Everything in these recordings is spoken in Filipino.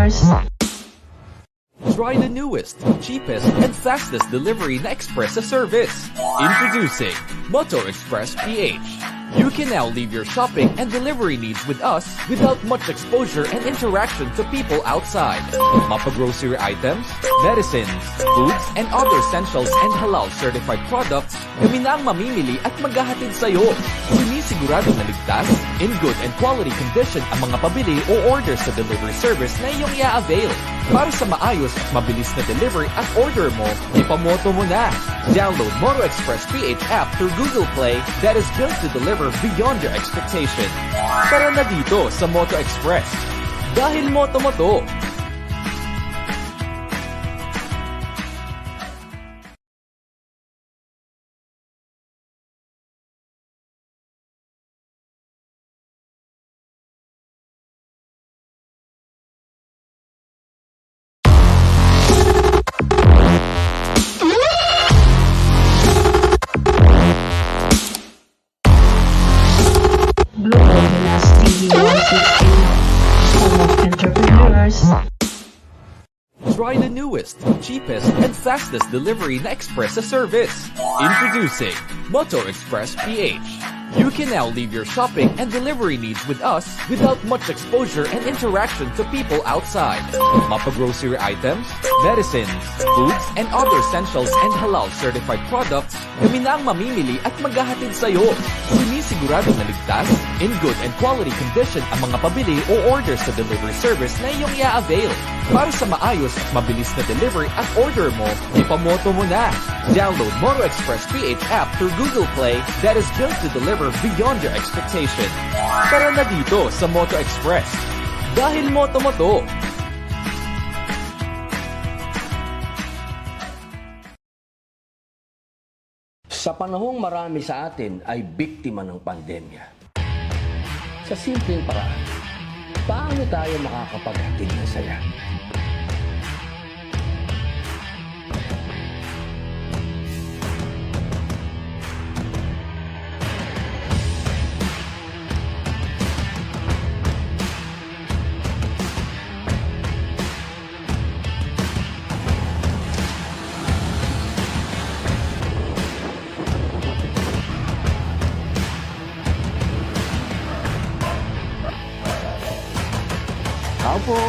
entrepreneurs. Try the newest, cheapest, and fastest delivery na express sa service. Introducing Moto Express PH. You can now leave your shopping and delivery needs with us without much exposure and interaction to people outside. Mapa-grocery items, medicines, foods, and other essentials and halal-certified products, kami na ang mamimili at maghahatid sa'yo. Sinisigurado na ligtas, in good and quality condition ang mga pabili o order sa delivery service na iyong i-avail. Para sa maayos at mabilis na delivery at order mo, ipamoto mo na. Download Moto Express PH app through Google Play that is built to deliver beyond your expectation. Tara na dito sa Moto Express. Dahil moto mo to. Try the newest, cheapest, and fastest delivery na express sa service. Introducing Moto Express PH. You can now leave your shopping and delivery needs with us without much exposure and interaction to people outside. Mapa-grocery items, medicines, foods, and other essentials and halal-certified products, kami na ang mamimili at maghahatid sa'yo. Sinisigurado na ligtas, in good and quality condition ang mga pabili o order sa delivery service na iyong i-avail. Para sa maayos at mabilis na delivery at order mo, ipamoto mo na. Download Moto Express PH app through Google Play that is built to deliver beyond your expectation. Tara na dito sa Moto Express. Dahil moto mo to. Sa panahong marami sa atin ay biktima ng pandemya. Sa simpleng paraan, paano tayo makakapaghatid ng saya? Opo.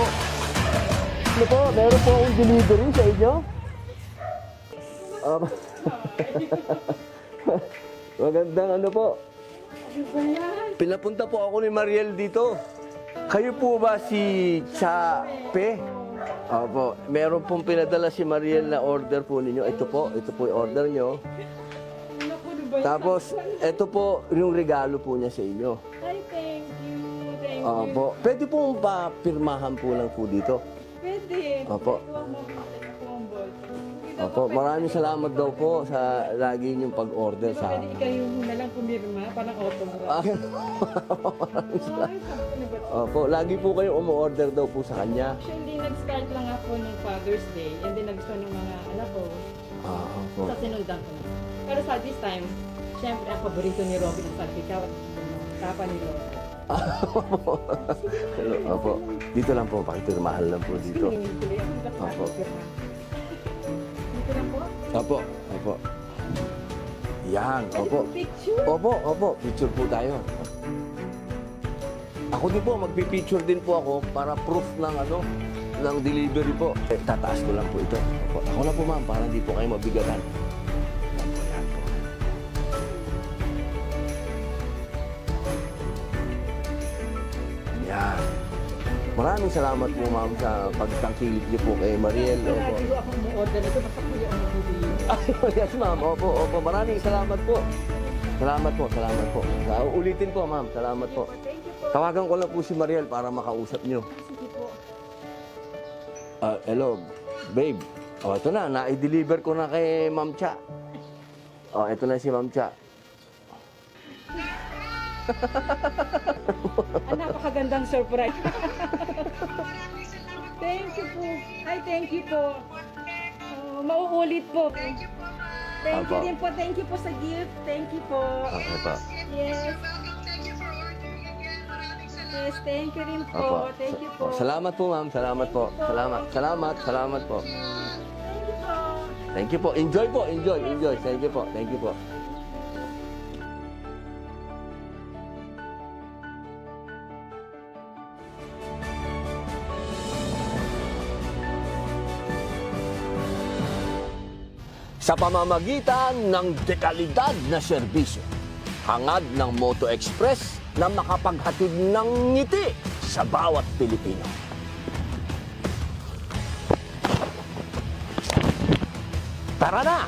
Ano po, meron po akong delivery sa inyo? Magandang ano po. Pinapunta po ako ni Mariel dito. Kayo po ba si Chape? Opo, meron pong pinadala si Mariel na order po ninyo. Ito po yung order nyo. Tapos, ito po yung regalo po niya sa inyo. Ay, thank you. Opo. Pwede pong papirmahan po lang po dito. Pwede. Opo. Opo, maraming salamat daw po sa lagi niyong pag-order sa Pwede kayo muna lang pumirma, parang autograph. Maraming salamat. Opo, lagi po kayong umu-order daw po sa kanya. Actually, nag-start lang ako ng Father's Day and then nagustuhan ng mga anak ko. Opo. Sa sinundan ko. Pero sa this time, syempre ang paborito ni Robin ang salpikaw at tapa ni Robin. Opo. Dito lang po, pakipirmahan lang po dito. Opo. Dito lang po? Opo. Opo. Yan, opo. Picture? Opo. Picture po tayo. Ako din po, magpipicture din po ako para proof ng ng delivery po. Tataas ko lang po ito. Opo. Ako na po ma'am, para hindi po kayo mabigatan. Yan po. Yan. Maraming salamat po ma'am sa pagtangkilik niyo po kay Mariel. Opo. Lagi ko akong mo-order nito, basta kuya ang magbibigay. Yes ma'am, opo. Maraming salamat po. Salamat po. Ulitin po ma'am, salamat po. Thank you po. Tawagan ko lang po si Mariel para makausap niyo. Sige po. Hello, babe. Ito na, na-deliver ko na kay Ma'am Cha. Ito na si Ma'am Cha. Napakagandang surprise. Thank you po. Ay, thank you po. Mauulit po. Thank you po. Thank you din po. Thank you po sa gift. Thank you po. Okay pa. Yes. Yes, thank you rin po. Opo. Thank you po. Salamat po, ma'am. Salamat po. Salamat. Salamat. Salamat po. Thank you po. Enjoy po. Enjoy. Enjoy. Thank you po. Thank you po. Sa pamamagitan ng dekalidad na serbisyo, hangad ng Moto Express na makapaghatid ng ngiti sa bawat Pilipino. Tara na!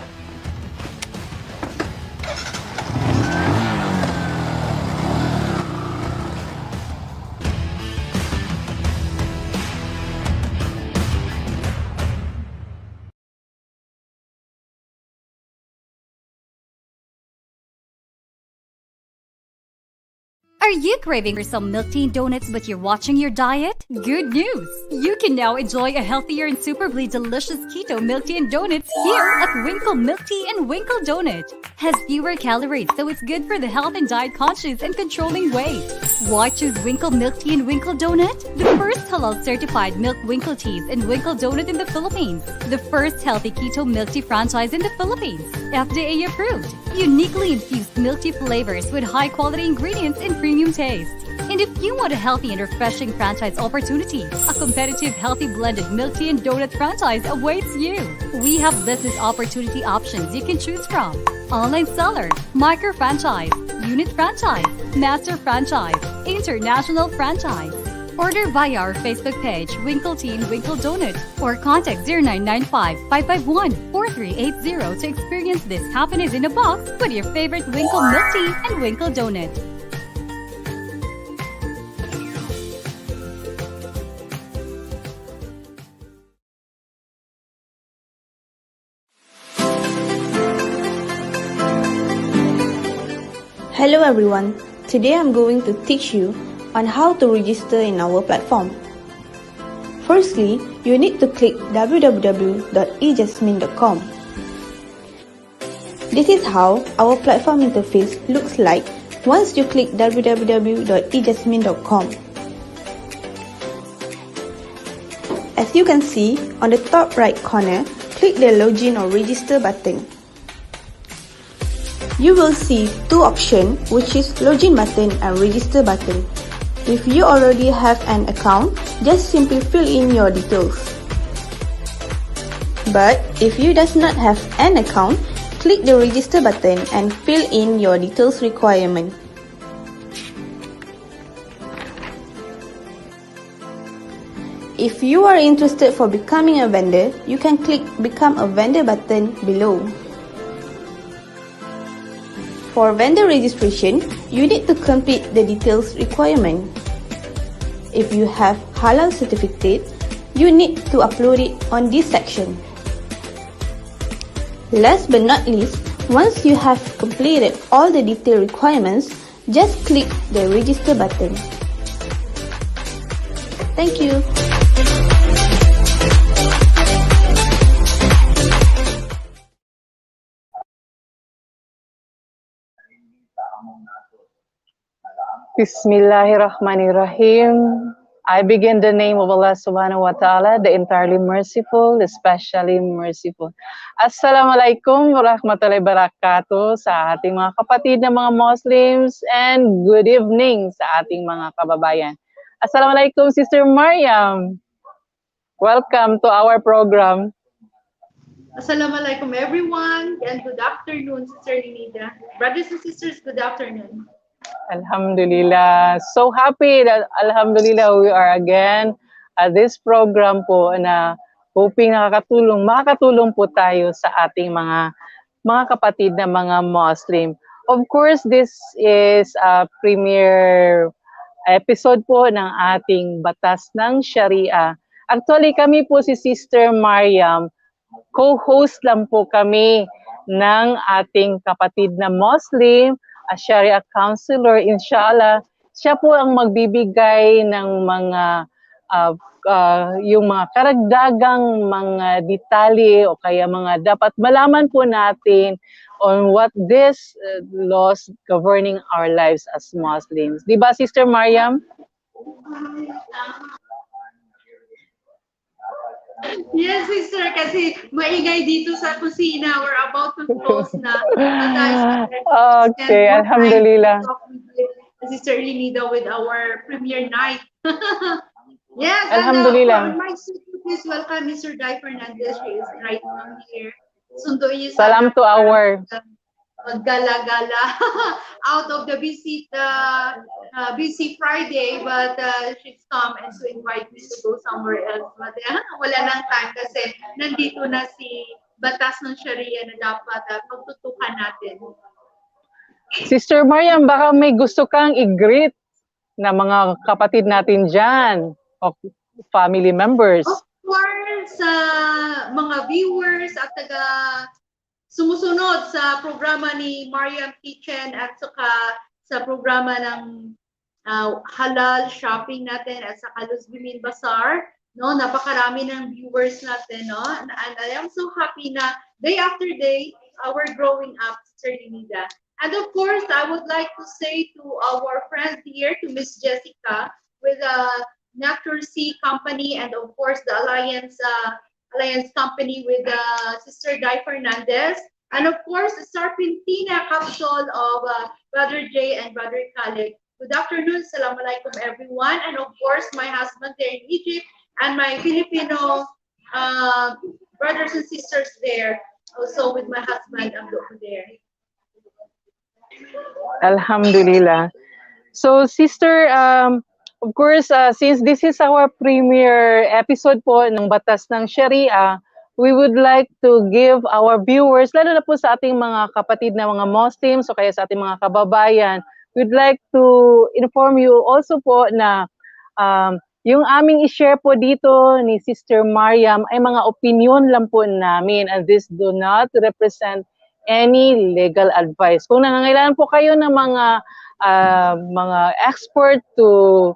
Are you craving for some milk tea and donuts but you're watching your diet? Good news! You can now enjoy a healthier and superbly delicious keto milk tea and donuts here at Winkle Milk Tea and Winkle Donut. Has fewer calories, so it's good for the health and diet conscious and controlling weight. Why choose Winkle Milk Tea and Winkle Donut? The first halal certified milk Winkle Teas and Winkle Donut in the Philippines. The first healthy keto milk tea franchise in the Philippines. FDA approved. Uniquely infused milk tea flavors with high quality ingredients and premium taste. And if you want a healthy and refreshing franchise opportunity, a competitive healthy blended milk tea and donut franchise awaits you. We have business opportunity options you can choose from. Online seller, micro franchise, unit franchise, master franchise, international franchise. Order via our Facebook page, Winkle Tea and Winkle Donut, or contact 0995-551-4380 to experience this happiness in a box with your favorite Winkle Milk Tea and Winkle Donut. Hello everyone, today I'm going to teach you on how to register in our platform. Firstly, you need to click www.ejasmine.com. This is how our platform interface looks like once you click www.ejasmine.com. As you can see, on the top right corner, click the login or register button. You will see two options, which is login button and register button. If you already have an account, just simply fill in your details. But if you does not have an account, click the register button and fill in your details requirement. If you are interested for becoming a vendor, you can click become a vendor button below. For vendor registration, you need to complete the details requirement. If you have halal certificate, you need to upload it on this section. Last but not least, once you have completed all the detail requirements, just click the register button. Thank you. Bismillahirrahmanirrahim. I begin the name of Allah subhanahu wa ta'ala, the entirely merciful, especially merciful. Assalamualaikum warahmatullahi wabarakatuh sa ating mga kapatid na mga Muslims, and good evening sa ating mga kababayan. Assalamualaikum, Sister Mariam. Welcome to our program. Assalamualaikum everyone, and good afternoon, Sister Linida. Brothers and sisters, good afternoon. Alhamdulillah. So happy that Alhamdulillah we are again at this program po na hoping makakatulong po tayo sa ating mga kapatid na mga Muslim. Of course, this is a premiere episode po ng ating Batas ng Shari'ah. Actually, kami po si Sister Mariam, co-host lang po kami ng ating kapatid na Muslim, a Shari'ah counselor, inshallah. Siya po ang magbibigay ng mga yung mga karagdagang mga detalye o kaya mga dapat malaman po natin on what this laws governing our lives as Muslims. Di ba, Sister Mariam? Yes, sister, kasi maingay dito sa kusina. We're about to close na. But I spend Okay, more time to alhamdulillah. talk with Sister Linida with our premiere night. Yes, and for Alhamdulillah. my sister, please welcome Mr. Guy Fernandez. She is right now here. Sunduin niyo Salam sana to para our maggala-gala out of the busy Friday, but she's come and to invite me to go somewhere else. But wala lang time kasi nandito na si Batas ng Shari'ah na dapat pagtutukan natin. Sister Mariam, baka may gusto kang i-greet na mga kapatid natin dyan o family members. Of course, sa mga viewers at taga sumusunod sa programa ni Mariam Kitchen at saka sa programa ng halal shopping natin at saka Luzbimin Bazaar, no, napakarami ng viewers natin, no, and I am so happy na day after day we're growing up, Sister Linida. And of course, I would like to say to our friends here, to Miss Jessica with Nectar Sea Company, and of course the Alliance Company with Sister Guy Fernandez, and of course the Sarpentina capsule of Brother Jay and Brother Khaled. Good afternoon, Assalamu alaikum everyone, and of course my husband there in Egypt and my Filipino brothers and sisters there, also with my husband over there. Alhamdulillah. So, sister, of course, since this is our premiere episode po ng Batas ng Sharia, we would like to give our viewers, lalo na po sa ating mga kapatid na mga Muslims o kaya sa ating mga kababayan, we'd like to inform you also po na yung aming i-share po dito ni Sister Mariam ay mga opinion lang po namin, and this do not represent any legal advice. Kung nangangailangan po kayo ng mga expert to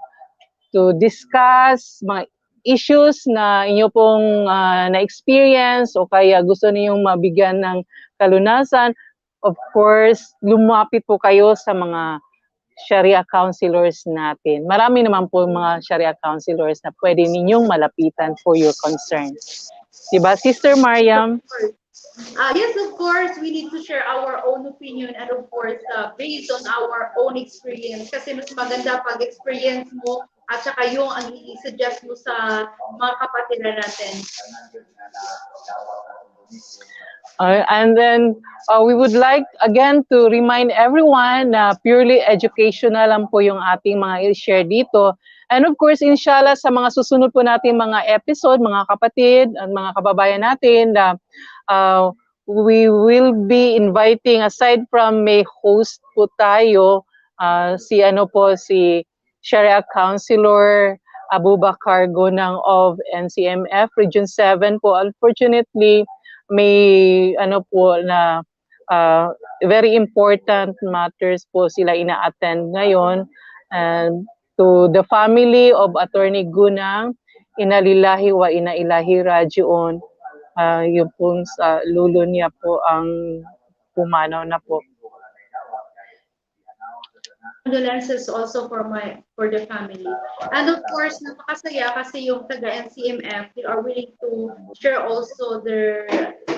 discuss mga issues na inyo pong na-experience o kaya gusto niyong mabigyan ng kalunasan, of course, lumapit po kayo sa mga Sharia counselors natin. Marami naman po mga Sharia counselors na pwede ninyong malapitan for your concerns. Diba, Sister Mariam? Yes, of course, we need to share our own opinion and of course, based on our own experience. Kasi mas maganda pag experience mo at saka yung ang i-suggest mo sa mga kapatid natin. And then we would like again to remind everyone na purely educational lang po yung ating mga i-share dito. And of course, inshallah, sa mga susunod po natin mga episode, mga kapatid at mga kababayan natin, na we will be inviting, aside from may host po tayo, si Sharia Counselor Abubakar Gunang of NCMF Region 7 po. Unfortunately, may very important matters po sila ina-attend ngayon. And to the family of Attorney Gunang, Inna lillahi wa inna ilahi rajiun. Yung pong sa lulo niya po ang pumanaw na po. Condolences also for the family. And of course, napakasaya kasi yung taga NCMF, they are willing to share also their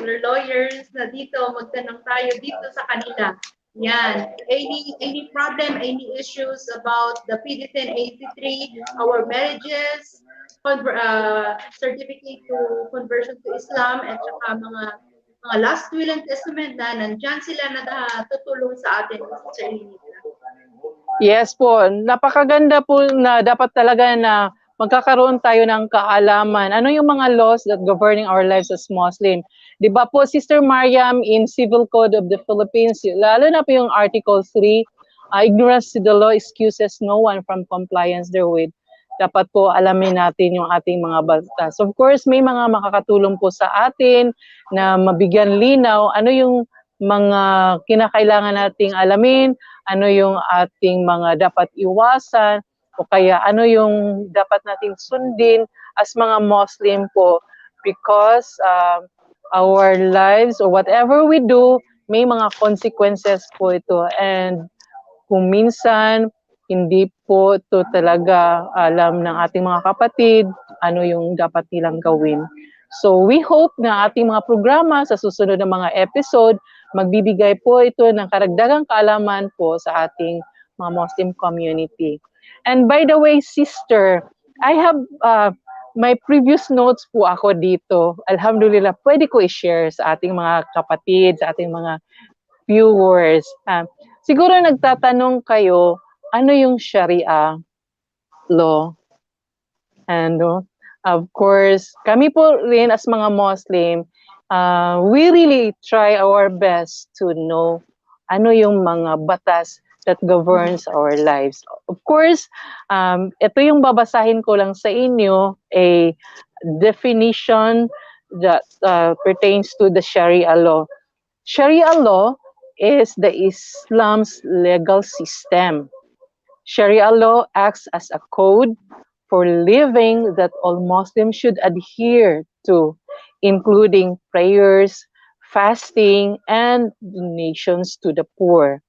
lawyers na dito, magtanong tayo dito sa kanila. Yan. Any problem, any issues about the PD 1083, our marriages, certificate to conversion to Islam, at saka mga last will and testament na nandyan sila na tutulong sa atin, Sister Linita. Yes po, napakaganda po na dapat talaga na magkakaroon tayo ng kaalaman. Ano yung mga laws that governing our lives as Muslim? Di ba po, Sister Mariam, in Civil Code of the Philippines, lalo na po yung Article 3, ignorance to the law excuses no one from compliance therewith. Dapat po alamin natin yung ating mga batas. Of course, may mga makakatulong po sa atin na mabigyan linaw ano yung mga kinakailangan nating alamin, ano yung ating mga dapat iwasan, o kaya ano yung dapat nating sundin as mga Muslim po, because our lives or whatever we do, may mga consequences po ito. And kung minsan hindi po ito talaga alam ng ating mga kapatid ano yung dapat nilang gawin. So we hope na ating mga programa sa susunod na mga episode, magbibigay po ito ng karagdagang kaalaman po sa ating mga Muslim community. And by the way, sister, I have my previous notes po ako dito. Alhamdulillah, pwede ko i-share sa ating mga kapatid, sa ating mga viewers. Siguro nagtatanong kayo, ano yung Sharia law? And of course, kami po rin as mga Muslim, we really try our best to know ano yung mga batas that governs our lives. Of course, ito yung babasahin ko lang sa inyo, a definition that pertains to the Sharia law. Sharia law is the Islam's legal system. Sharia law acts as a code for living that all Muslims should adhere to, including prayers, fasting, and donations to the poor.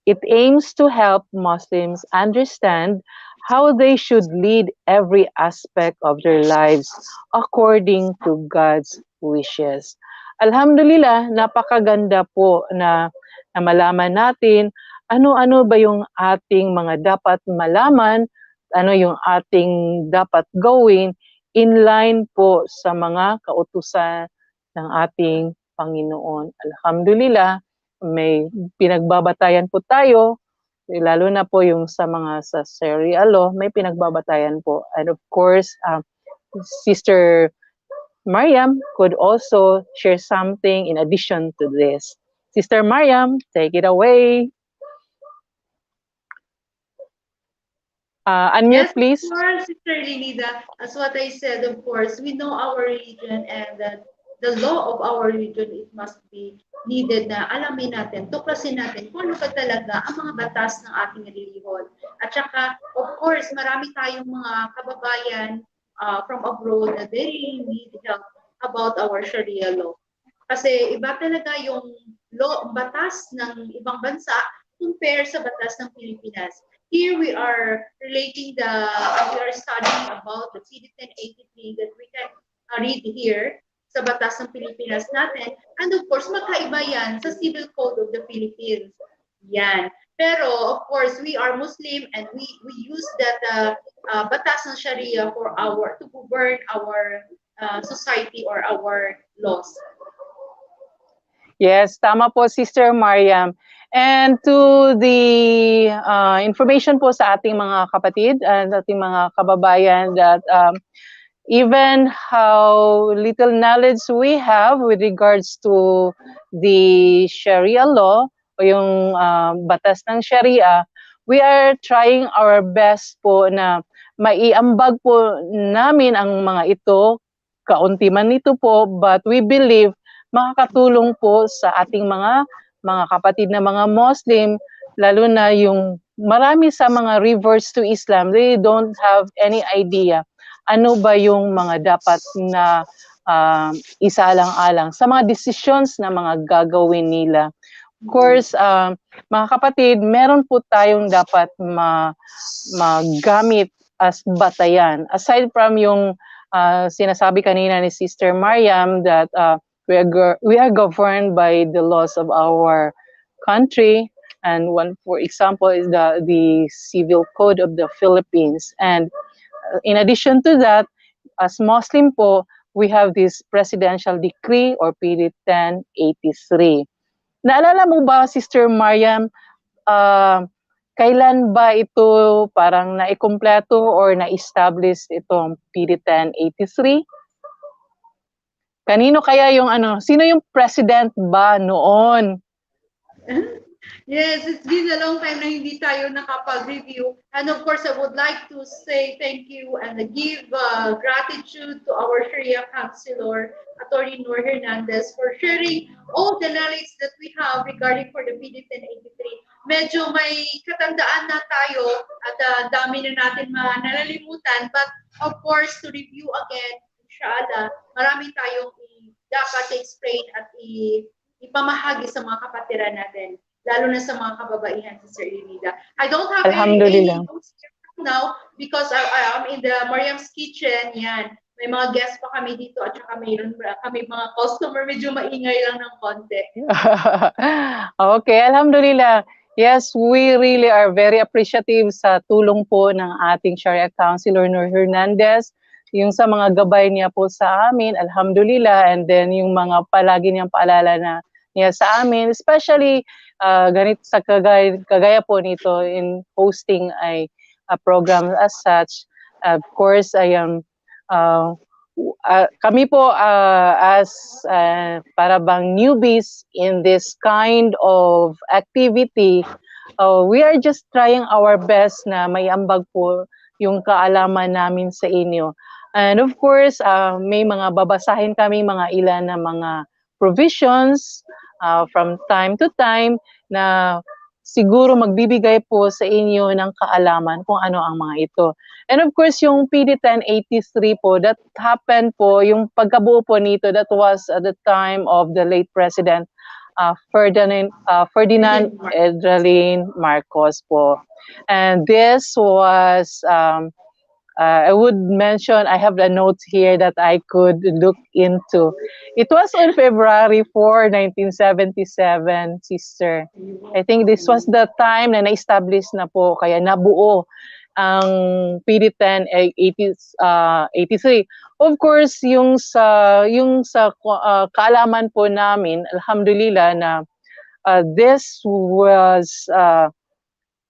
It aims to help Muslims understand how they should lead every aspect of their lives according to God's wishes. Alhamdulillah, napakaganda po na malaman natin ano-ano ba yung ating mga dapat malaman, ano yung ating dapat gawin in line po sa mga kautusan ng ating Panginoon. Alhamdulillah, may pinagbabatayan po tayo, lalo na po yung sa mga sa Sharia law, may pinagbabatayan po. And of course, Sister Mariam could also share something in addition to this. Sister Mariam, take it away. Unmute, Yes, please. of course, Sister Linida. As what I said, of course, we know our religion and the law of our religion, it must be needed na alamin natin, tuklasin natin kung ano ba talaga ang mga batas ng ating relihiyon. At saka, of course, marami tayong mga kababayan from abroad na they really need help about our Sharia law. Kasi iba talaga yung law, batas ng ibang bansa compare sa batas ng Pilipinas. Here we are relating we are studying about the CD 1083 that we can read here sa batas ng Pilipinas natin. And of course, magkaiba yan sa Civil Code of the Philippines. Yan. Pero of course, we are Muslim and we use that batas ng Sharia to govern our society or our laws. Yes, tama po, Sister Mariam. And to the information po sa ating mga kapatid and ating mga kababayan that even how little knowledge we have with regards to the Sharia law o yung batas ng Sharia, we are trying our best po na maiambag po namin ang mga ito, kaunti man ito po, but we believe makakatulong po sa ating mga kapatid na mga Muslim, lalo na yung marami sa mga reverts to Islam, they don't have any idea ano ba yung mga dapat na isalang-alang sa mga decisions na mga gagawin nila. Of course, mga kapatid, meron po tayong dapat magamit as batayan. Aside from yung sinasabi kanina ni Sister Mariam that we are governed by the laws of our country, and one, for example, is the Civil Code of the Philippines. And in addition to that, as Muslim po, we have this Presidential Decree or PD 1083. Naalala mo ba, Sister Mariam, kailan ba ito parang naikumpleto or na-establish itong PD 1083? Kanino kaya yung sino yung president ba noon? Yes, it's been a long time na hindi tayo nakapag-review. And of course, I would like to say thank you and give gratitude to our Sharia counselor, Attorney Noor Hernandez, for sharing all the knowledge that we have regarding for the PD 1083. Medyo may katandaan na tayo at dami na natin nalalimutan. But of course, to review again, inshallah, marami tayong dapat i-explain at ipamahagi sa mga kapatiran natin, lalo na sa mga kababaihan sa Sir Linida. I don't have any notes now because I'm in the Mariam's kitchen. Yan. may mga guest pa kami dito at saka mayroon kami mga customer, medyo maingay lang ng konti. Okay, alhamdulillah. Yes, we really are very appreciative sa tulong po ng ating Shari'ah Counselor Nur Hernandez, yung sa mga gabay niya po sa amin, alhamdulillah, and then yung mga palagi niyang paalala na niya sa amin, especially ganito sa kagaya po nito in hosting a program as such. Of course, I am kami po as para bang newbies in this kind of activity, we are just trying our best na maiambag po yung kaalaman namin sa inyo. And of course, may mga babasahin kami mga ilan na mga provisions from time to time na siguro magbibigay po sa inyo ng kaalaman kung ano ang mga ito. And of course, yung PD 1083 po, that happened po, yung pagkabuo po nito, that was at the time of the late President Ferdinand Edralin Marcos po. And this was, I would mention, I have the notes here that I could look into. It was on February 4, 1977, sister. I think this was the time na na-establish na po, kaya nabuo ang PD 1083. Of course, yung sa kaalaman po namin, alhamdulillah na this was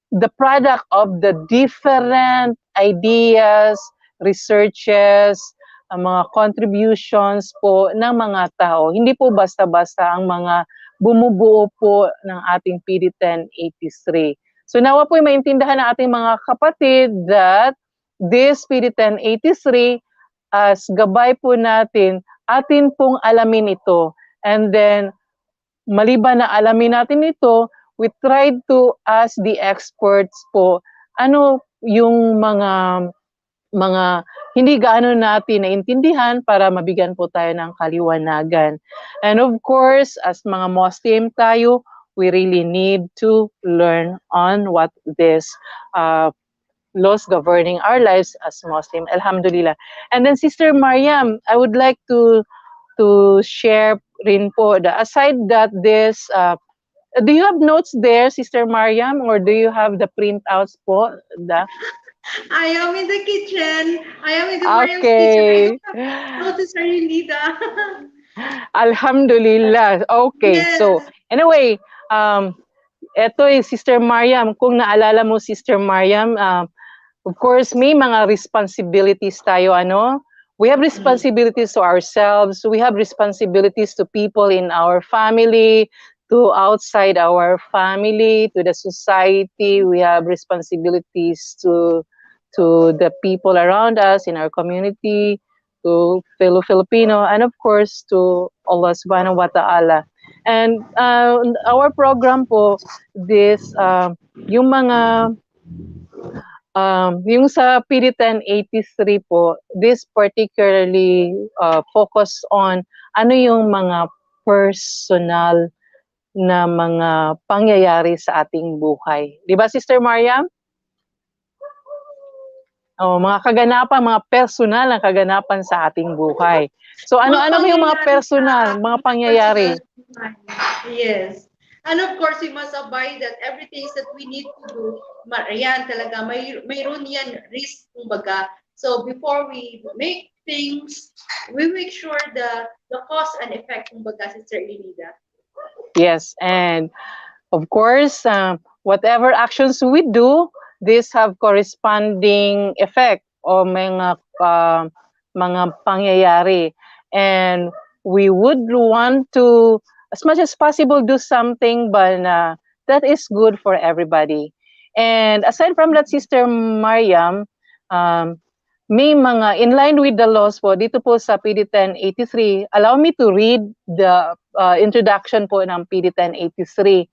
the product of the different ideas, researches, mga contributions po ng mga tao. Hindi po basta-basta ang mga bumubuo po ng ating PD 1083. So nawa po maintindihan ng ating mga kapatid that this PD 1083, as gabay po natin, atin pong alamin ito. And then, maliban na alamin natin ito, we tried to ask the experts po, ano yung mga hindi gaano natin naintindihan para mabigyan po tayo ng kaliwanagan. And of course, as mga Muslim tayo, we really need to learn on what this laws governing our lives as Muslim. Alhamdulillah. And then Sister Mariam, I would like to share rin po, aside that this do you have notes there, Sister Mariam, or do you have the printouts po? I am in the kitchen. I am in the Mariam's kitchen. I don't have notes, Arilida. Alhamdulillah. Okay, yes. So anyway, eto Sister Mariam, kung naalala mo Sister Mariam, of course, may mga responsibilities tayo, ano? We have responsibilities to ourselves. We have responsibilities to people in our family, to outside our family, to the society. We have responsibilities to the people around us in our community, to fellow Filipino, and of course to Allah subhanahu wa ta'ala. And our program po, this, yung mga yung sa PD 1083 po, this particularly focus on ano yung mga personal na mga pangyayari sa ating buhay. Di ba, Sister Mariam? Mga kaganapan, mga personal na kaganapan sa ating buhay. So, ano-ano yung mga personal, mga pangyayari? Yes. And of course, we must abide that everything that we need to do, yan talaga, mayroon yan risk, kumbaga. So, before we make things, we make sure the cause and effect, kumbaga, Sister Elenida. Yes, and of course, whatever actions we do, these have corresponding effect o mga pangyayari. And we would want to, as much as possible, do something but that is good for everybody. And aside from that, Sister Mariam, may mga, in line with the laws po, dito po sa PD 1083, allow me to read the introduction po ng PD 1083.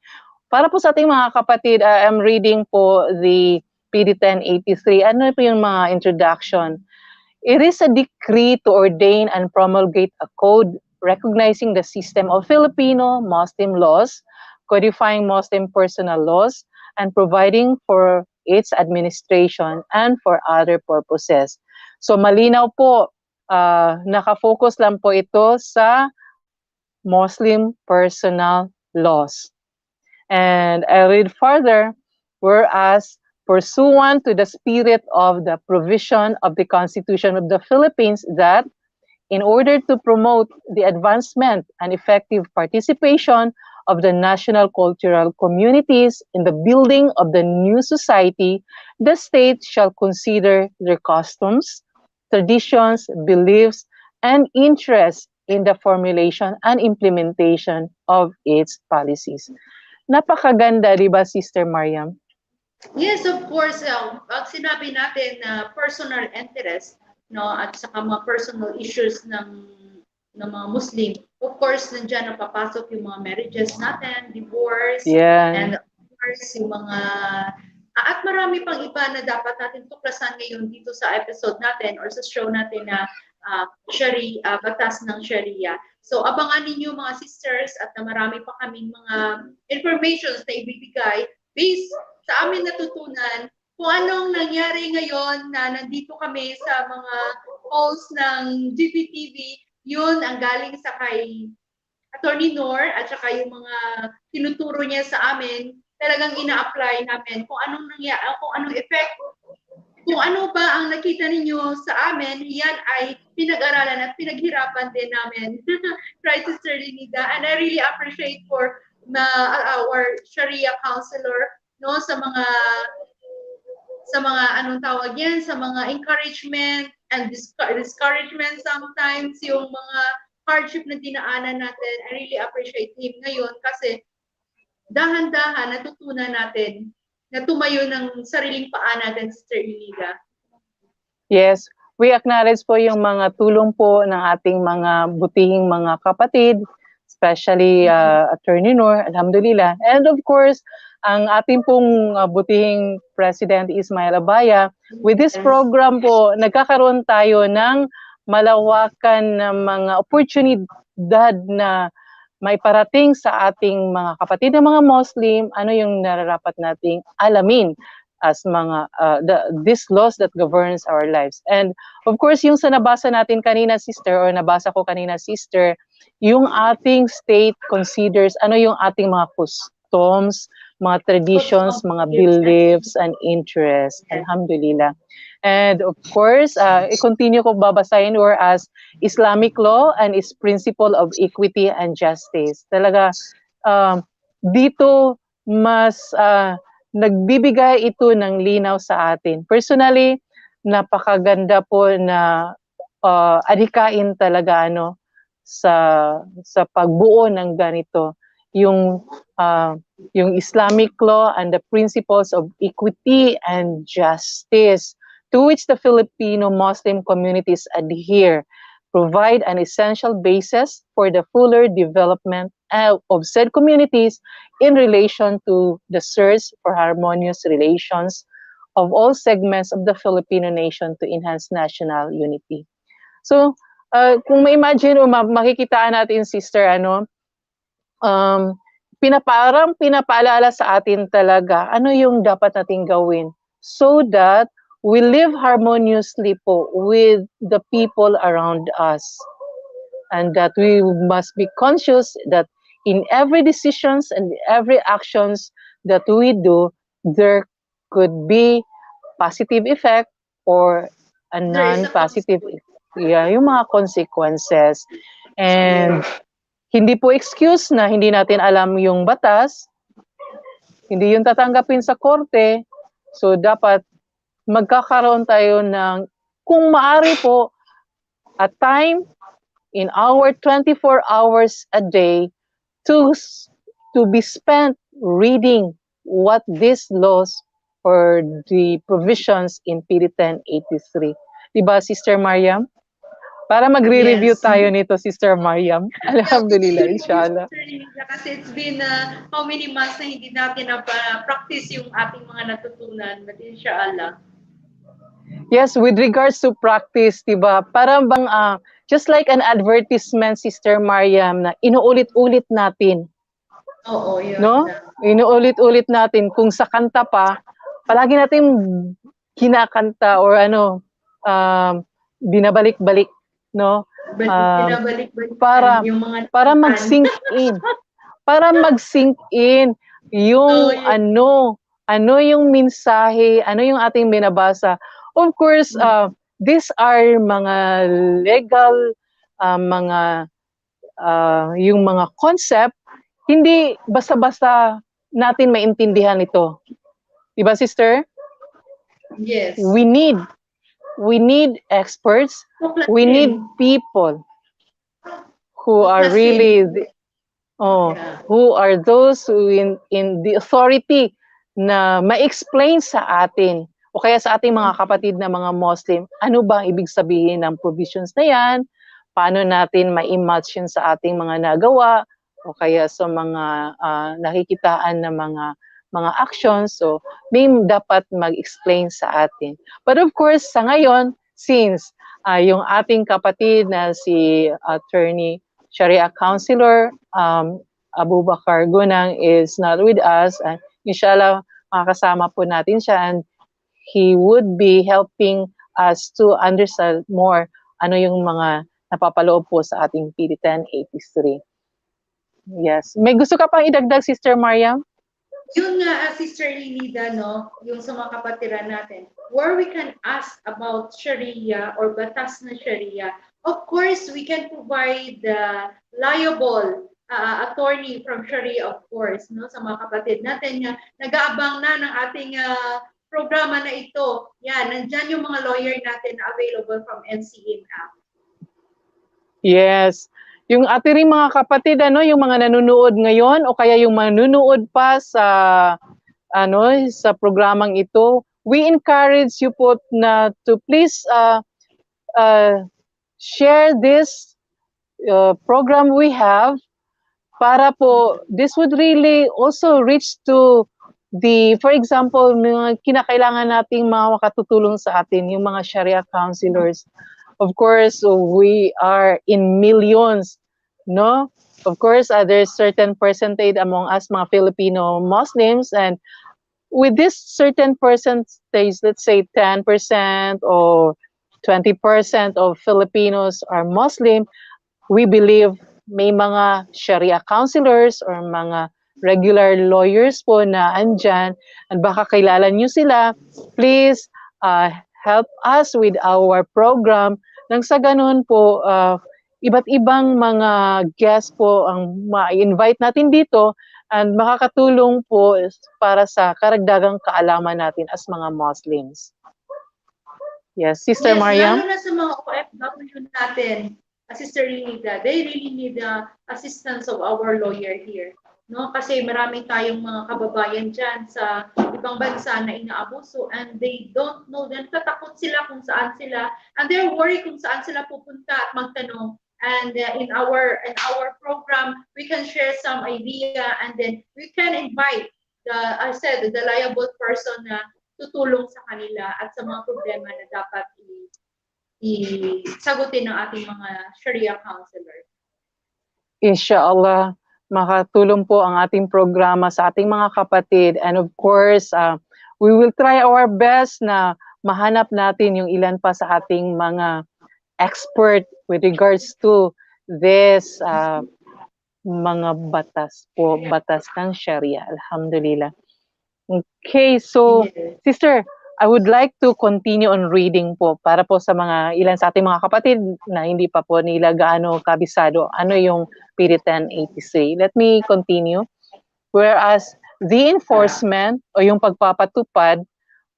Para po sa ating mga kapatid, I'm reading po the PD 1083. Ano po yung mga introduction? It is a decree to ordain and promulgate a code recognizing the system of Filipino Muslim laws, codifying Muslim personal laws, and providing for its administration and for other purposes. So malinaw po nakafocus lang po ito sa Muslim personal laws. And I read further, whereas pursuant to the spirit of the provision of the Constitution of the Philippines that in order to promote the advancement and effective participation of the national cultural communities in the building of the new society, the state shall consider their customs, traditions, beliefs, and interests in the formulation and implementation of its policies. Napakaganda, di ba, Sister Mariam? Yes, of course. Pag sinabi natin na personal interest, no, at saka mga personal issues ng mga Muslim, of course, nandiyan na papasok yung mga marriages natin, divorce, and of course, yung mga at marami pang iba na dapat natin tuklasan ngayon dito sa episode natin or sa show natin na Shari'ah, Batas ng Shari'ah. So abangan ninyo mga sisters at na marami pa kaming mga informations na ibibigay based sa amin natutunan kung anong nangyari ngayon na nandito kami sa mga halls ng GPTV, yun ang galing sa kay Attorney Nor at saka yung mga tinuturo niya sa amin, talagang ina-apply namin kung anong nangyari, kung anong effect, kung ano ba ang nakita ninyo sa amin, yan ay pinag-aralan at pinaghirapan din namin. Right, Sister Linida? And I really appreciate for our Sharia counselor, no, sa mga anong tawag yan, sa mga encouragement and discouragement sometimes, yung mga hardship na dinaanan natin. I really appreciate him ngayon kasi dahan-dahan natutunan natin na tumayo ng sariling paa natin, Sister Iliga. Yes, we acknowledge po yung mga tulong po ng ating mga butihing mga kapatid, especially Attorney Noor, alhamdulillah. And of course, ang ating pong butihing President Ismail Abaya. With this program po, nagkakaroon tayo ng malawakan na mga oportunidad na may parating sa ating mga kapatid na mga Muslim, ano yung nararapat nating alamin as mga these laws that governs our lives. And of course, yung sa nabasa natin kanina, sister, or nabasa ko kanina, sister, yung ating state considers ano yung ating mga customs, mga traditions, mga beliefs and interests. Alhamdulillah. And of course, i-continue ko babasahin whereas Islamic law and its principle of equity and justice. Talaga, dito mas nagbibigay ito ng linaw sa atin. Personally, napakaganda po na adhikain talaga sa pagbuo ng ganito yung Islamic law and the principles of equity and justice to which the Filipino Muslim communities adhere, provide an essential basis for the fuller development of said communities in relation to the search for harmonious relations of all segments of the Filipino nation to enhance national unity. So, kung ma-imagine o makikitaan natin, sister, pinapaalala sa atin talaga ano yung dapat nating gawin so that we live harmoniously po with the people around us, and that we must be conscious that in every decisions and every actions that we do, there could be positive effect or a non-positive effect. Yeah, yung mga consequences. And hindi po excuse na hindi natin alam yung batas, hindi yung tatanggapin sa korte, so dapat magkakaroon tayo ng, kung maari po, a time in our 24 hours a day to be spent reading what these laws or the provisions in PD 1083. Diba, Sister Mariam? Para magre-review tayo nito, Sister Mariam. Alhamdulillah, inshallah. Kasi it's been how many months na hindi natin na-practice yung ating mga natutunan, but inshallah. Yes, with regards to practice, diba, parang bang, just like an advertisement, Sister Mariam, na inuulit-ulit natin. Oo, yun. No? Inuulit-ulit natin. Kung sa kanta pa, palagi natin kinakanta or binabalik-balik no? Binabalik-balikan Para yung mga para nakaraan. mag-sink in. Para mag-sink in yung ano yung mensahe, ano yung ating binabasa. Of course, these are mga legal mga yung mga concept, hindi basta-basta natin maintindihan ito. Diba, sister? Yes. We need experts. We need people who are really who are those who in the authority na ma-explain sa atin o kaya sa ating mga kapatid na mga Muslim, ano ba ang ibig sabihin ng provisions na yan, paano natin ma-match yun sa ating mga nagawa o kaya sa mga nakikitaan na mga actions. So, may dapat mag-explain sa atin. But of course, sa ngayon, since yung ating kapatid na si Attorney Shari'ah Counselor Abu Bakar Gunang is not with us, and inshallah makakasama po natin siya, and he would be helping us to understand more ano yung mga napapaloob po sa ating PD 1083. Yes. May gusto ka pang idagdag, Sister Mariam? Yun nga, Sister Lilida, no, yung sa mga kapatiran natin, where we can ask about Shari'ah or batas na Shari'ah, of course, we can provide the liable attorney from Shari'ah, of course, no, sa mga kapatid natin nga nag-aabang na ng ating programa na ito. Yan, nandyan yung mga lawyer natin na available from NCM app. Yes. Yung ating mga kapatid, yung mga nanonood ngayon o kaya yung manunood pa sa sa programang ito, we encourage you po na to please share this program we have para po this would really also reach to for example, mga kinakailangan nating mga makatutulong sa atin, yung mga Sharia counselors. Of course, we are in millions, no? Of course, there's certain percentage among us mga Filipino Muslims, and with this certain percentage, let's say 10% or 20% of Filipinos are Muslim, we believe may mga Sharia counselors or mga regular lawyers po na andyan, at baka kilala nyo sila. Please help us with our program. Nang sa ganun po, iba't ibang mga guests po ang ma-invite natin dito and makakatulong po para sa karagdagang kaalaman natin as mga Muslims. Yes, Sister Mariam? Lalo na sa mga OFW natin, Sister Lilida, they really need the assistance of our lawyer here. No, kasi marami tayong mga kababayan dyan sa ibang bansa na inaabuso, and they don't know, then tatakot sila kung saan sila, and they're worried kung saan sila pupunta at magtanong. And in our program, we can share some idea, and then we can invite the liable person na tutulong sa kanila at sa mga problema na dapat sagutin ng ating mga Sharia counselor. Inshallah, makatulong po ang ating programa sa ating mga kapatid. And of course, we will try our best na mahanap natin yung ilan pa sa ating mga expert with regards to this mga batas po, batas ng Sharia. Alhamdulillah. Okay, so Sister, I would like to continue on reading po para po sa mga ilan sa ating mga kapatid na hindi pa po nila gaano kabisado ano yung PD 1083. Let me continue. Whereas the enforcement o yung pagpapatupad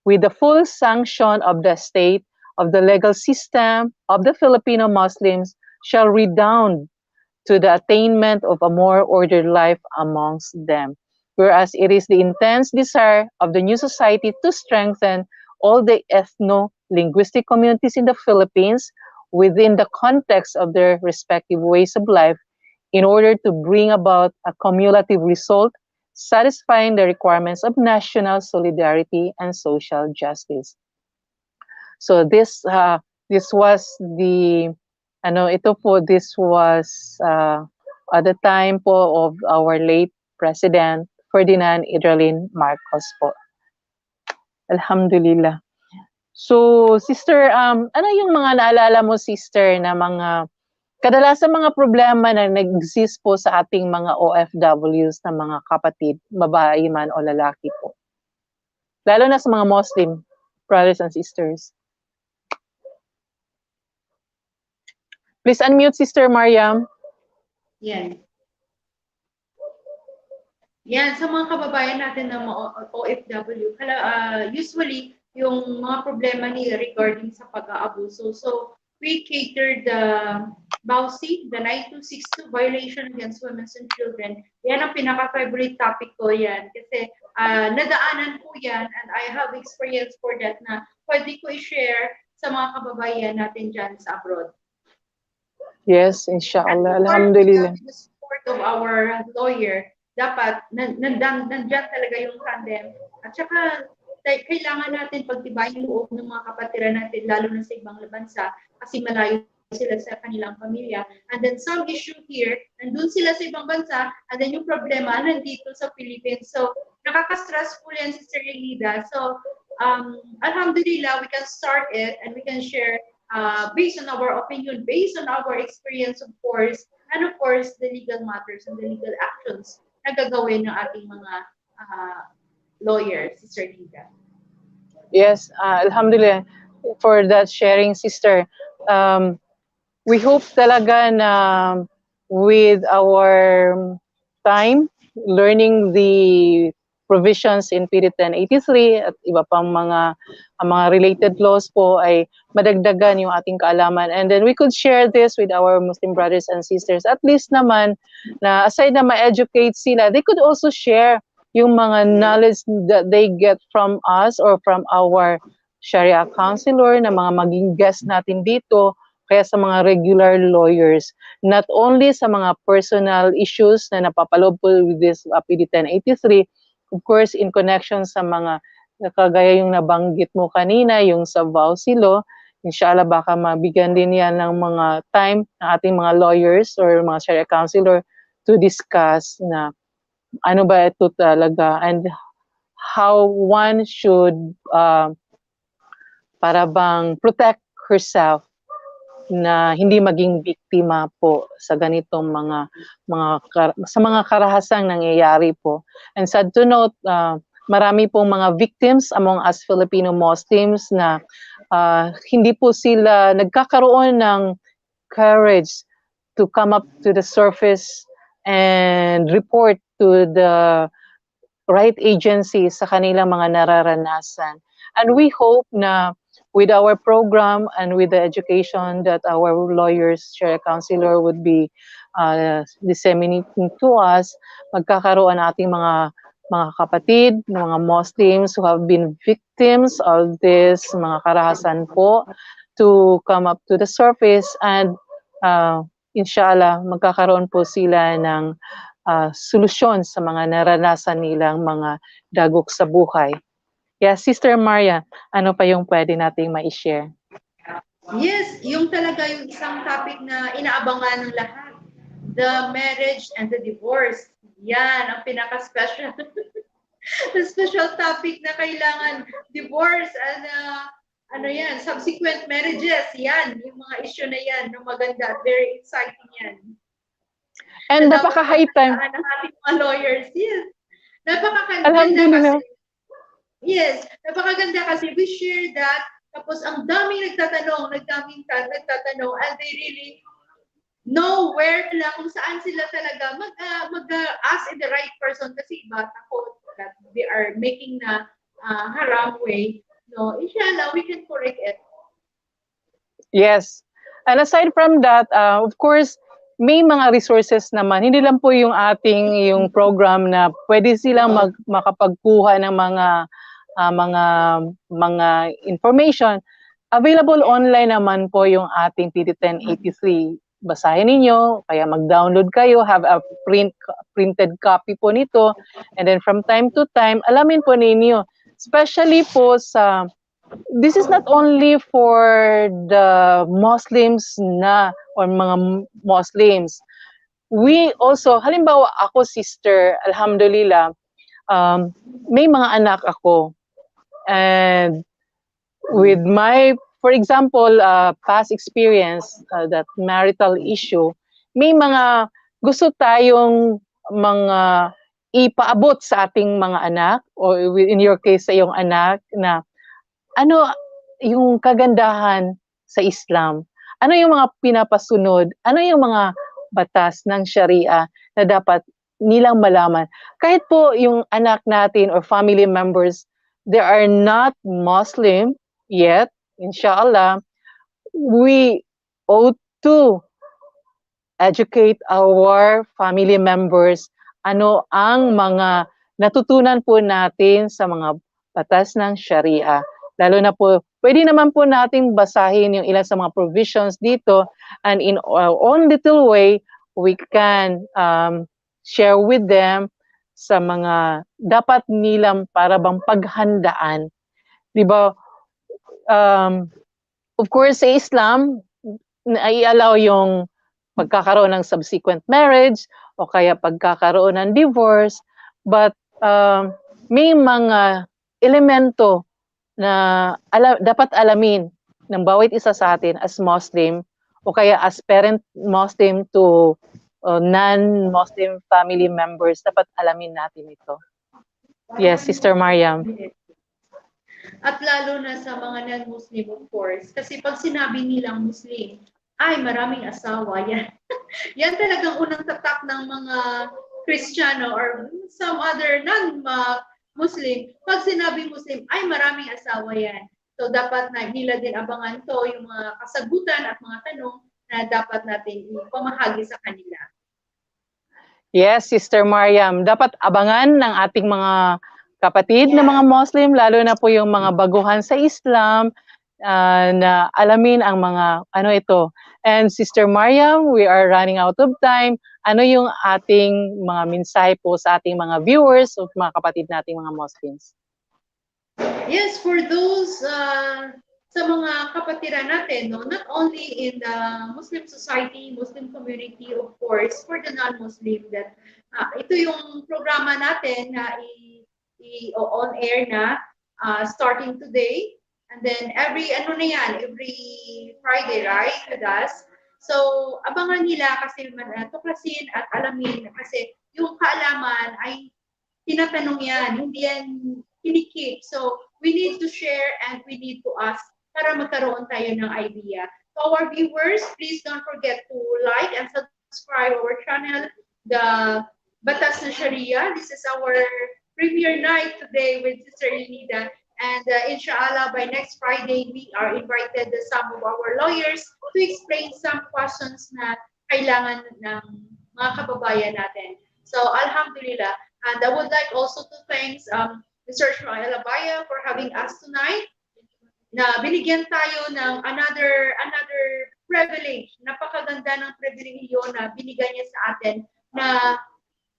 with the full sanction of the state of the legal system of the Filipino Muslims shall redound to the attainment of a more ordered life amongst them. Whereas it is the intense desire of the new society to strengthen all the ethno-linguistic communities in the Philippines within the context of their respective ways of life in order to bring about a cumulative result satisfying the requirements of national solidarity and social justice. So this was the this was at the time po of our late President Ferdinand Idrolin Marcos po. Alhamdulillah. So, sister, ano yung mga naalala mo, sister, na mga kadalasan mga problema na nag-exist po sa ating mga OFWs na mga kapatid, babae man o lalaki po? Lalo na sa mga Muslim brothers and sisters. Please unmute, Sister Mariam. Yan. Yan, sa mga kababayan natin na mga OFW, usually, yung mga problema nila regarding sa pag-aabuso. So, we cater the BAUSI, the 9262 violation against women and children. Yan ang pinaka-favorite topic ko yan. Kasi nadaanan ko yan and I have experience for that na pwede ko i-share sa mga kababayan natin dyan sa abroad. Yes, inshallah. Alhamdulillah. With the support of our lawyer, dapat nandyan talaga yung tandem. At saka, kailangan natin pagtibayin yung loob ng mga kapatiran natin, lalo na sa ibang bansa, kasi malayo sila sa kanilang pamilya. And then some issue here, nandun sila sa ibang bansa, and then yung problema nandito sa Philippines. So, nakaka-stressful yan, Sister Elida. So, alhamdulillah, we can start it and we can share based on our opinion, based on our experience, of course, and of course, the legal matters and the legal actions na gagawin ng ating mga lawyers, Sister Lida. Yes, alhamdulillah for that sharing, sister. We hope talaga na with our time, learning the provisions in PD 1083 at iba pang mga related laws po ay madagdagan yung ating kaalaman. And then we could share this with our Muslim brothers and sisters. At least naman, na aside na ma-educate sila, they could also share yung mga knowledge that they get from us or from our Shari'ah counselor na mga maging guest natin dito, kaya sa mga regular lawyers, not only sa mga personal issues na napapalob po with this PD 1083, of course, in connection sa mga kagaya yung nabanggit mo kanina, yung sa VAUSI law, inshallah baka mabigyan din yan ng mga time ng ating mga lawyers or mga Sharia counselor to discuss na ano ba ito talaga and how one should para bang protect herself na hindi maging biktima po sa ganitong sa mga karahasang nangyayari po. And sad to note, marami pong mga victims among us Filipino Muslims na hindi po sila nagkakaroon ng courage to come up to the surface and report to the right agencies sa kanilang mga nararanasan. And we hope na with our program and with the education that our lawyers, Sharia counselor would be disseminating to us, magkakaroon ating mga kapatid, mga Muslims who have been victims of this, mga karahasan po, to come up to the surface and inshallah, magkakaroon po sila ng solusyon sa mga naranasan nilang mga dagok sa buhay. Yeah, Sister Maria, ano pa yung pwede nating ma-share? Yes, yung talaga yung isang topic na inaabangan ng lahat. The marriage and the divorce. Yan, ang pinaka-special. The special topic na kailangan divorce and subsequent marriages. Yan, yung mga issue na yan, na maganda. Very exciting yan. And napaka-high time. Ng ating mga lawyers, yes. Alhamdulillah. Yes, napakaganda kasi we share that. Tapos ang daming nagtatanong, and they really know where lang, kung saan sila talaga mag-ask in the right person kasi iba takot that they are making na haram way. No, inshallah, we can correct it. Yes. And aside from that, of course, may mga resources naman. Hindi lang po yung yung program na pwede silang makapagkuha ng mga information. Available online naman po yung ating PD 1083. Basahin ninyo, kaya mag-download kayo, have a printed copy po nito. And then from time to time, alamin po ninyo. Especially po this is not only for the Muslims or mga Muslims. We also, halimbawa ako, sister, alhamdulillah, may mga anak ako. And with my, for example, past experience, that marital issue, may mga gusto tayong mga ipaabot sa ating mga anak, or in your case sa iyong anak, na ano yung kagandahan sa Islam? Ano yung mga pinapasunod? Ano yung mga batas ng Sharia na dapat nilang malaman? Kahit po yung anak natin or family members, they are not Muslim yet, inshallah, we ought to educate our family members ano ang mga natutunan po natin sa mga batas ng Sharia. Lalo na po, pwede naman po nating basahin yung ilan sa mga provisions dito, and in our own little way, we can share with them sa mga dapat nilang para bang paghandaan. Di ba? Of course, sa Islam, nai-allow yung pagkakaroon ng subsequent marriage o kaya pagkakaroon ng divorce, but may mga elemento na dapat alamin ng bawat isa sa atin as Muslim o kaya as parent Muslim to non-Muslim family members, dapat alamin natin ito. Yes, Sister Mariam. At lalo na sa mga non-Muslim, of course. Kasi pag sinabi nilang Muslim, ay maraming asawa yan. Yan talagang unang tatak ng mga Kristiyano or some other non-Muslim. Pag sinabi Muslim, ay maraming asawa yan. So dapat na nila din abangan to, yung mga kasagutan at mga tanong na dapat natin ipamahagi sa kanila. Yes, Sister Mariam. Dapat abangan ng ating mga kapatid na mga Muslim, lalo na po yung mga baguhan sa Islam, na alamin ang mga ano ito. And Sister Mariam, we are running out of time. Ano yung ating mga mensahe po sa ating mga viewers o mga kapatid nating mga Muslims? Yes, for those sa mga kapatiran natin, no, not only in the Muslim society, Muslim community, of course, for the non-Muslim, that ito yung programa natin na on air na starting today. And then every Friday, right, with us. So, abangan nila kasi tuklasin at alamin kasi yung kaalaman ay tinatanong yan, hindi yan kinikip. So, we need to share and we need to ask para magkaroon tayo ng idea. To our viewers, please don't forget to like and subscribe our channel, the Batas na Shari'ah. This is our premiere night today with Sister Enida. And inshallah, by next Friday, we are invited some of our lawyers to explain some questions na kailangan ng mga kababayan natin. So, alhamdulillah. And I would like also to thank Mr. Shari'ah for having us tonight. Na binigyan tayo ng another privilege. Napakaganda ng pribilehiyo na binigyan niya sa atin na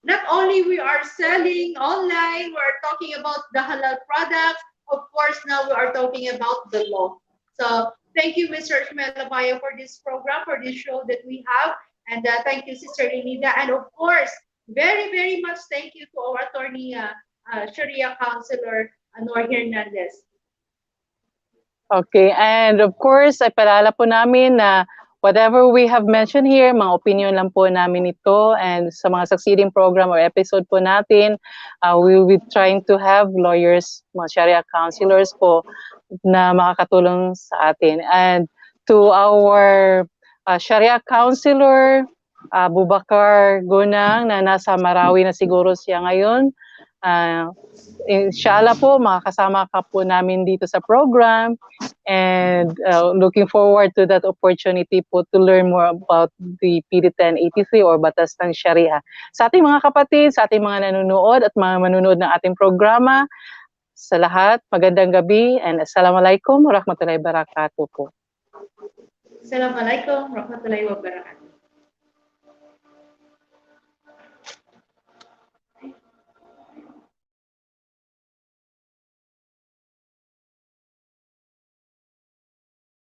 not only we are selling online, we are talking about the halal products. Of course, now we are talking about the law. So thank you, Mr. Shari'ah, for this program, for this show that we have. And thank you, Sister Enida. And of course, very, very much thank you to our attorney, Sharia Counselor, Nor Hernandez. Okay, and of course, ay palala po namin na whatever we have mentioned here, mga opinion lang po namin ito, and sa mga succeeding program or episode po natin, we will be trying to have lawyers, mga Sharia counselors po na makakatulong sa atin. And to our Sharia counselor, Bubakar Gunang, na nasa Marawi na siguro siya ngayon, inshallah po, makakasama ka po namin dito sa program, and looking forwad to that opportunity po to learn more about the PD 1083 or Batas ng Shari'ah. Sa ating mga kapatid, sa ating mga nanonood at mga manunood ng ating programa, sa lahat, magandang gabi, and assalamualaikum warahmatullahi wabarakatuh po. Assalamualaikum warahmatullahi wabarakatuh.